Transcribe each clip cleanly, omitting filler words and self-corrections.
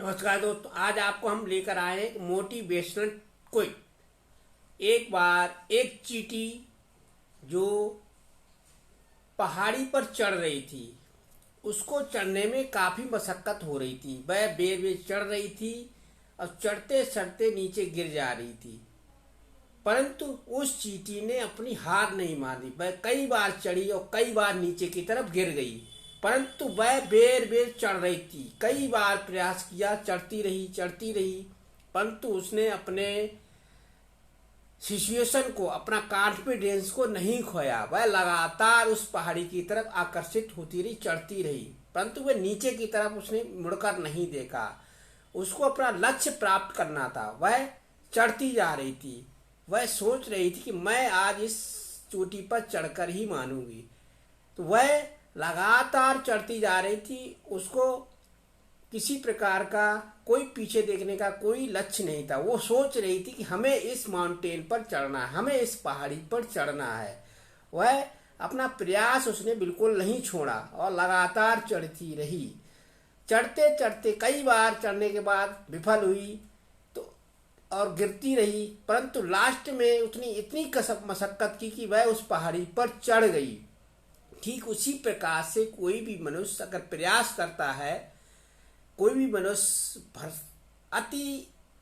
नमस्कार दोस्तों, आज आपको हम लेकर आए हैं एक मोटिवेशनल क्विज। एक बार एक चींटी जो पहाड़ी पर चढ़ रही थी, उसको चढ़ने में काफी मशक्कत हो रही थी। वह बेर बेर चढ़ रही थी और चढ़ते चढ़ते नीचे गिर जा रही थी, परंतु उस चींटी ने अपनी हार नहीं मानी। वह कई बार चढ़ी और कई बार नीचे की तरफ गिर गई, परंतु वह बेर बेर चढ़ रही थी। कई बार प्रयास किया, चढ़ती रही, परंतु उसने अपने सिचुएशन को, अपना कॉन्फिडेंस को नहीं खोया। वह लगातार उस पहाड़ी की तरफ आकर्षित होती रही, चढ़ती रही, परंतु वह नीचे की तरफ उसने मुड़कर नहीं देखा। उसको अपना लक्ष्य प्राप्त करना था। वह चढ़ती जा रही थी। वह सोच रही थी कि मैं आज इस चोटी पर चढ़कर ही मानूंगी। तो वह लगातार चढ़ती जा रही थी। उसको किसी प्रकार का कोई पीछे देखने का कोई लक्ष्य नहीं था। वो सोच रही थी कि हमें इस माउंटेन पर चढ़ना है, हमें इस पहाड़ी पर चढ़ना है। वह अपना प्रयास उसने बिल्कुल नहीं छोड़ा और लगातार चढ़ती रही। चढ़ते चढ़ते कई बार चढ़ने के बाद विफल हुई तो और गिरती रही, परंतु लास्ट में उसने इतनी कसक मशक्कत की कि वह उस पहाड़ी पर चढ़ गई। ठीक उसी प्रकार से कोई भी मनुष्य अगर प्रयास करता है, कोई भी मनुष्य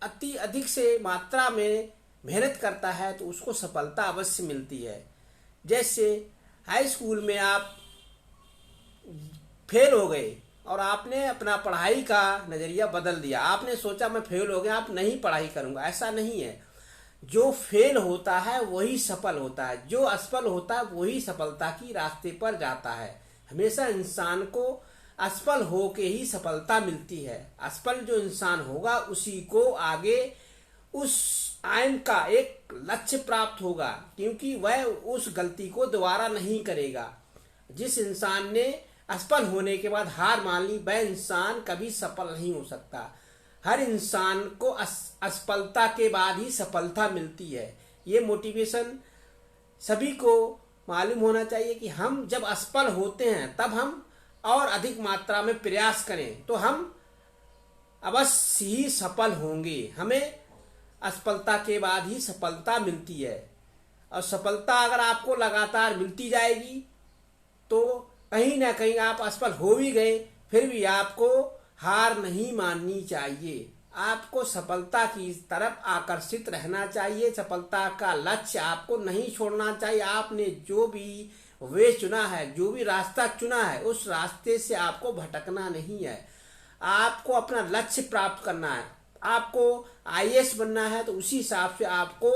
अति अधिक से मात्रा में मेहनत करता है तो उसको सफलता अवश्य मिलती है। जैसे हाई स्कूल में आप फेल हो गए और आपने अपना पढ़ाई का नज़रिया बदल दिया। आपने सोचा मैं फेल हो गया, आप नहीं पढ़ाई करूंगा। ऐसा नहीं है। जो फेल होता है वही सफल होता है, जो असफल होता है वही सफलता की रास्ते पर जाता है। हमेशा इंसान को असफल होके ही सफलता मिलती है। असफल जो इंसान होगा उसी को आगे उस आयन का एक लक्ष्य प्राप्त होगा, क्योंकि वह उस गलती को दोबारा नहीं करेगा। जिस इंसान ने असफल होने के बाद हार मान ली, वह इंसान कभी सफल नहीं हो सकता। हर इंसान को असफलता के बाद ही सफलता मिलती है। ये मोटिवेशन सभी को मालूम होना चाहिए कि हम जब असफल होते हैं तब हम और अधिक मात्रा में प्रयास करें तो हम अवश्य ही सफल होंगे। हमें असफलता के बाद ही सफलता मिलती है, और सफलता अगर आपको लगातार मिलती जाएगी तो कहीं ना कहीं आप असफल हो भी गए, फिर भी आपको हार नहीं माननी चाहिए। आपको सफलता की तरफ आकर्षित रहना चाहिए। सफलता का लक्ष्य आपको नहीं छोड़ना चाहिए। आपने जो भी वे चुना है, जो भी रास्ता चुना है, उस रास्ते से आपको भटकना नहीं है। आपको अपना लक्ष्य प्राप्त करना है। आपको आईएएस बनना है तो उसी हिसाब से आपको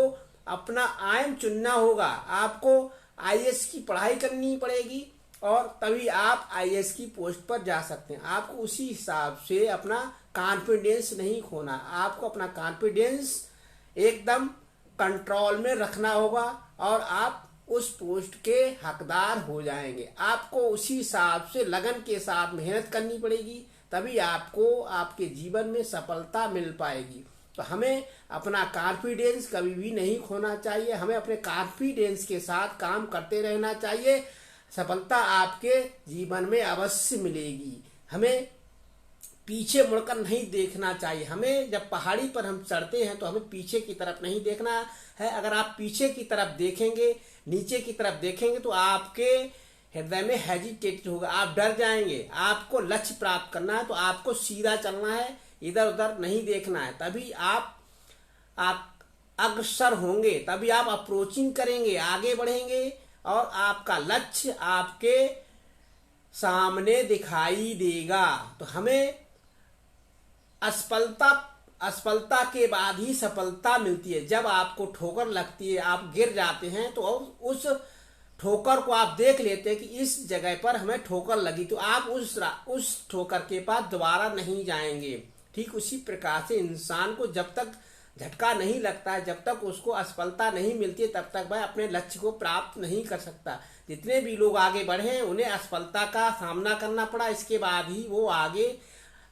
अपना आयन चुनना होगा। आपको आईएएस की पढ़ाई करनी पड़ेगी और तभी आप आईएएस की पोस्ट पर जा सकते हैं। आपको उसी हिसाब से अपना कॉन्फिडेंस नहीं खोना। आपको अपना कॉन्फिडेंस एकदम कंट्रोल में रखना होगा और आप उस पोस्ट के हकदार हो जाएंगे। आपको उसी हिसाब से लगन के साथ मेहनत करनी पड़ेगी, तभी आपको आपके जीवन में सफलता मिल पाएगी। तो हमें अपना कॉन्फिडेंस कभी भी नहीं खोना चाहिए। हमें अपने कॉन्फिडेंस के साथ काम करते रहना चाहिए। सफलता आपके जीवन में अवश्य मिलेगी। हमें पीछे मुड़कर नहीं देखना चाहिए। हमें जब पहाड़ी पर हम चढ़ते हैं तो हमें पीछे की तरफ नहीं देखना है। अगर आप पीछे की तरफ देखेंगे, नीचे की तरफ देखेंगे तो आपके हृदय में हेजिटेट होगा, आप डर जाएंगे। आपको लक्ष्य प्राप्त करना है तो आपको सीधा चलना है, इधर उधर नहीं देखना है। तभी आप अग्रसर होंगे, तभी आप अप्रोचिंग करेंगे, आगे बढ़ेंगे और आपका लक्ष्य आपके सामने दिखाई देगा। तो हमें असफलता के बाद ही सफलता मिलती है। जब आपको ठोकर लगती है, आप गिर जाते हैं, तो उस ठोकर को आप देख लेते हैं कि इस जगह पर हमें ठोकर लगी, तो आप उस ठोकर के पास दोबारा नहीं जाएंगे। ठीक उसी प्रकार से इंसान को जब तक झटका नहीं लगता है, जब तक उसको असफलता नहीं मिलती है, तब तक वह अपने लक्ष्य को प्राप्त नहीं कर सकता। जितने भी लोग आगे बढ़े हैं उन्हें असफलता का सामना करना पड़ा, इसके बाद ही वो आगे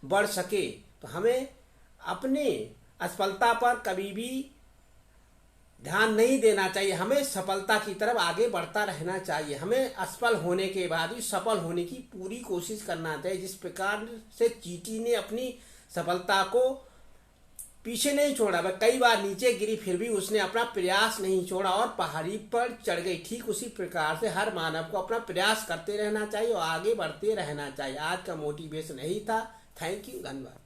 बढ़ सके। तो हमें अपने असफलता पर कभी भी ध्यान नहीं देना चाहिए। हमें सफलता की तरफ आगे बढ़ता रहना चाहिए। हमें असफल होने के बाद ही सफल होने की पूरी कोशिश करना चाहिए। जिस प्रकार से चींटी ने अपनी सफलता को पीछे नहीं छोड़ा। वह कई बार नीचे गिरी, फिर भी उसने अपना प्रयास नहीं छोड़ा और पहाड़ी पर चढ़ गई। ठीक उसी प्रकार से हर मानव को अपना प्रयास करते रहना चाहिए और आगे बढ़ते रहना चाहिए। आज का मोटिवेशन यही था। थैंक यू, धन्यवाद।